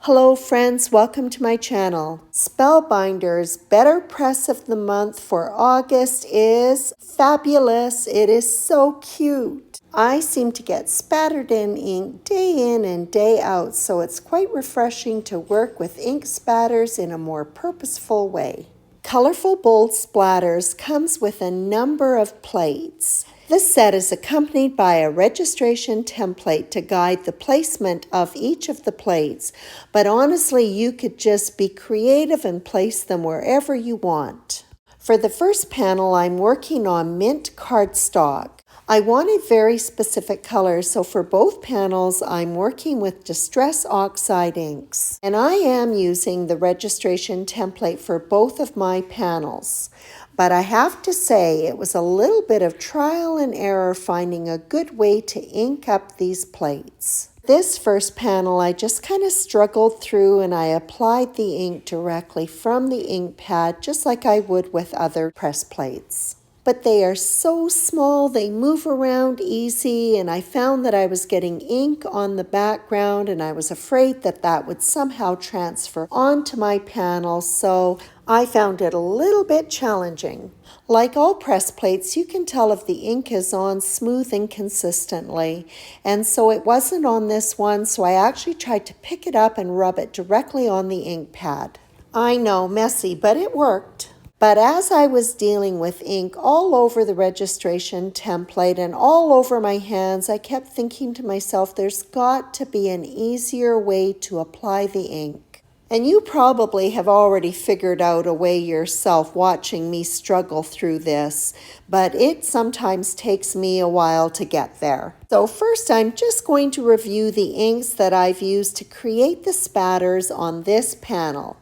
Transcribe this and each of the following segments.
Hello friends, welcome to my channel. Spellbinder's BetterPress of the month for August is fabulous. It is so cute. I seem to get spattered ink day in and day out, so it's quite refreshing to work with ink spatters in a more purposeful way. Colourful Bold Splatters comes with a number of plates. This set is accompanied by a registration template to guide the placement of each of the plates, but honestly, you could just be creative and place them wherever you want. For the first panel, I'm working on mint cardstock. I wanted very specific colors, so for both panels, I'm working with Distress Oxide inks. And I am using the registration template for both of my panels. But I have to say, it was a little bit of trial and error finding a good way to ink up these plates. This first panel, I just kind of struggled through and I applied the ink directly from the ink pad, just like I would with other press plates. But they are so small, they move around easy, and I found that I was getting ink on the background and I was afraid that that would somehow transfer onto my panel, so I found it a little bit challenging. Like all press plates, you can tell if the ink is on smooth and consistently, and so it wasn't on this one, so I actually tried to pick it up and rub it directly on the ink pad. I know, messy, but it worked. But as I was dealing with ink all over the registration template and all over my hands, I kept thinking to myself, there's got to be an easier way to apply the ink. And you probably have already figured out a way yourself watching me struggle through this, but it sometimes takes me a while to get there. So first, I'm just going to review the inks that I've used to create the spatters on this panel.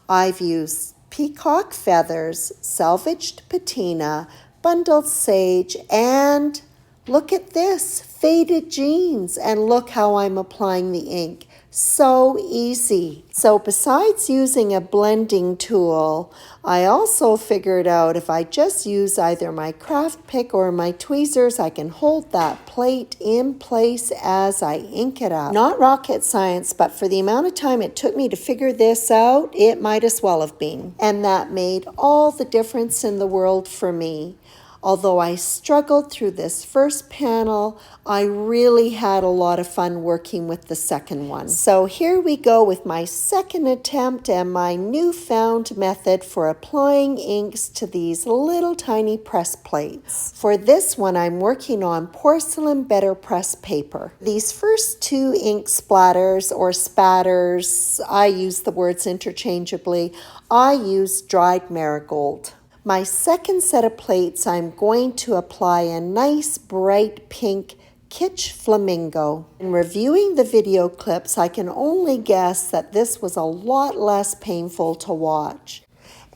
I've used peacock feathers, salvaged patina, bundled sage, and look at this, faded jeans, and look how I'm applying the ink. So easy. So besides using a blending tool, I also figured out if I just use either my craft pick or my tweezers, I can hold that plate in place as I ink it up. Not rocket science, but for the amount of time it took me to figure this out, it might as well have been. And that made all the difference in the world for me. Although I struggled through this first panel, I really had a lot of fun working with the second one. So here we go with my second attempt and my newfound method for applying inks to these little tiny press plates. For this one, I'm working on porcelain BetterPress paper. These first two ink splatters or spatters, I use the words interchangeably, I use dried marigold. My second set of plates, I'm going to apply a nice bright pink kitsch flamingo. In reviewing the video clips, I can only guess that this was a lot less painful to watch.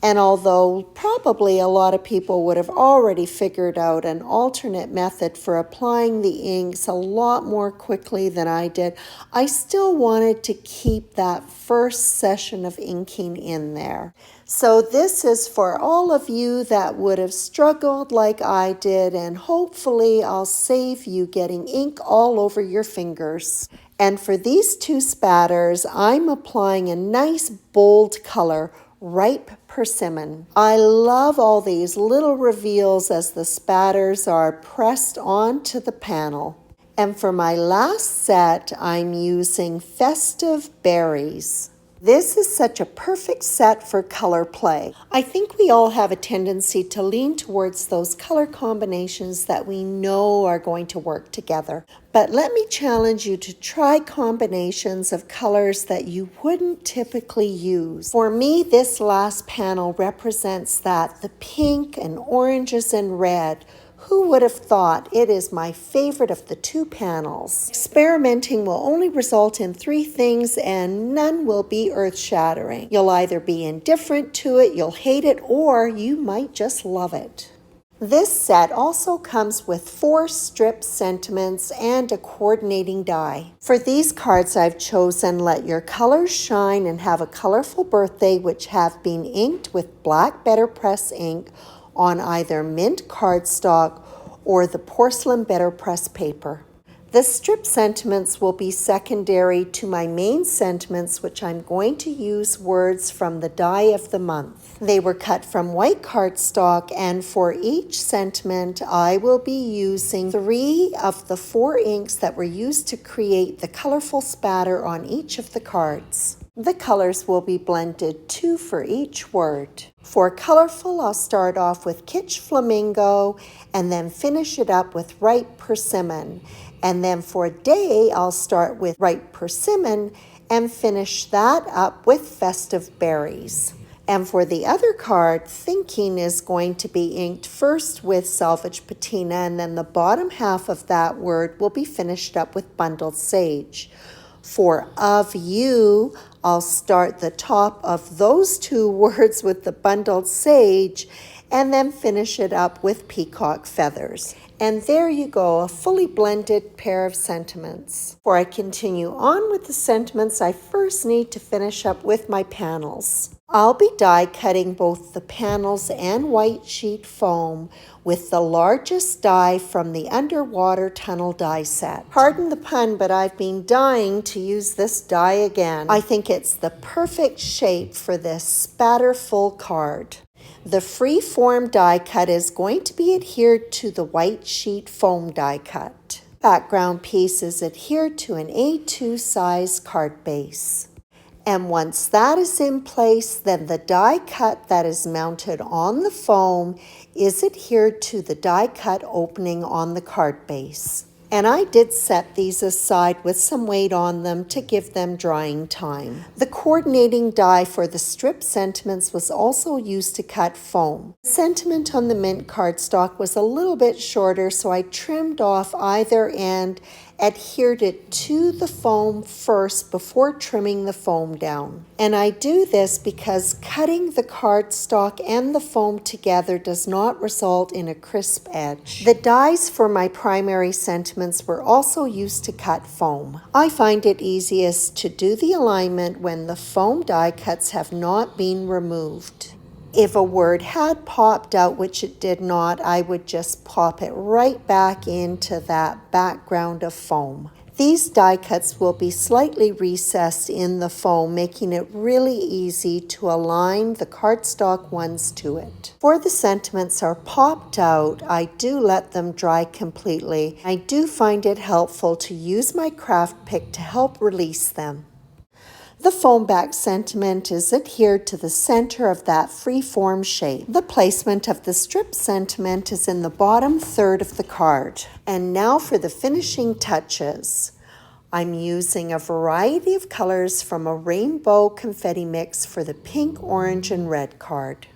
And although probably a lot of people would have already figured out an alternate method for applying the inks a lot more quickly than I did, I still wanted to keep that first session of inking in there. So this is for all of you that would have struggled like I did, and hopefully I'll save you getting ink all over your fingers. And for these two spatters, I'm applying a nice bold color, ripe persimmon. I love all these little reveals as the spatters are pressed onto the panel. And for my last set, I'm using Festive Berries. This is such a perfect set for color play. I think we all have a tendency to lean towards those color combinations that we know are going to work together. But let me challenge you to try combinations of colors that you wouldn't typically use. For me, this last panel represents that, the pink and oranges and red. Who would have thought? It is my favorite of the two panels. Experimenting will only result in three things and none will be earth-shattering. You'll either be indifferent to it, you'll hate it, or you might just love it. This set also comes with 4 strip sentiments and a coordinating die. For these cards, I've chosen Let Your Colors Shine and Have a Colorful Birthday, which have been inked with black BetterPress ink on either mint cardstock or the porcelain BetterPress paper. The strip sentiments will be secondary to my main sentiments, which I'm going to use words from the die of the month. They were cut from white cardstock, and for each sentiment, I will be using 3 of the 4 inks that were used to create the colorful spatter on each of the cards. The colors will be blended 2 for each word. For colorful, I'll start off with Kitsch Flamingo and then finish it up with Ripe Persimmon. And then for day, I'll start with Ripe Persimmon and finish that up with Festive Berries. And for the other card, Thinking is going to be inked first with Salvage Patina, and then the bottom half of that word will be finished up with Bundled Sage. For Of You, I'll start the top of those 2 words with the Bundled Sage and then finish it up with Peacock Feathers. And there you go, a fully blended pair of sentiments. Before I continue on with the sentiments, I first need to finish up with my panels. I'll be die cutting both the panels and white sheet foam with the largest die from the underwater tunnel die set. Pardon the pun, but I've been dying to use this die again. I think it's the perfect shape for this spatterful card. The free form die cut is going to be adhered to the white sheet foam die cut. Background piece is adhered to an A2 size card base. And once that is in place, then the die cut that is mounted on the foam is adhered to the die cut opening on the card base. And I did set these aside with some weight on them to give them drying time. The coordinating die for the strip sentiments was also used to cut foam. The sentiment on the mint cardstock was a little bit shorter, so I trimmed off either end, adhered it to the foam first before trimming the foam down. And I do this because cutting the cardstock and the foam together does not result in a crisp edge. The dies for my primary sentiments were also used to cut foam. I find it easiest to do the alignment when the foam die cuts have not been removed. If a word had popped out, which it did not, I would just pop it right back into that background of foam. These die cuts will be slightly recessed in the foam, making it really easy to align the cardstock ones to it. Before the sentiments are popped out, I do let them dry completely. I do find it helpful to use my craft pick to help release them. The foam back sentiment is adhered to the center of that free-form shape. The placement of the strip sentiment is in the bottom third of the card. And now for the finishing touches. I'm using a variety of colors from a rainbow confetti mix for the pink, orange, and red card.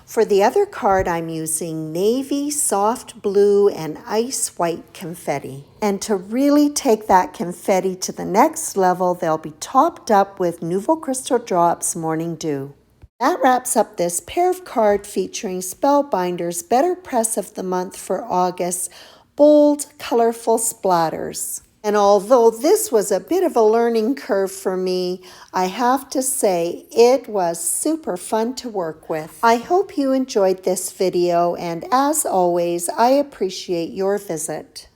For the other card, I'm using navy, soft blue, and ice white confetti. And to really take that confetti to the next level, they'll be topped up with Nouveau Crystal Drops Morning Dew. That wraps up this pair of cards featuring Spellbinder's BetterPress of the month for August, Bold, Colorful Splatters. And although this was a bit of a learning curve for me, I have to say it was super fun to work with. I hope you enjoyed this video, and as always, I appreciate your visit.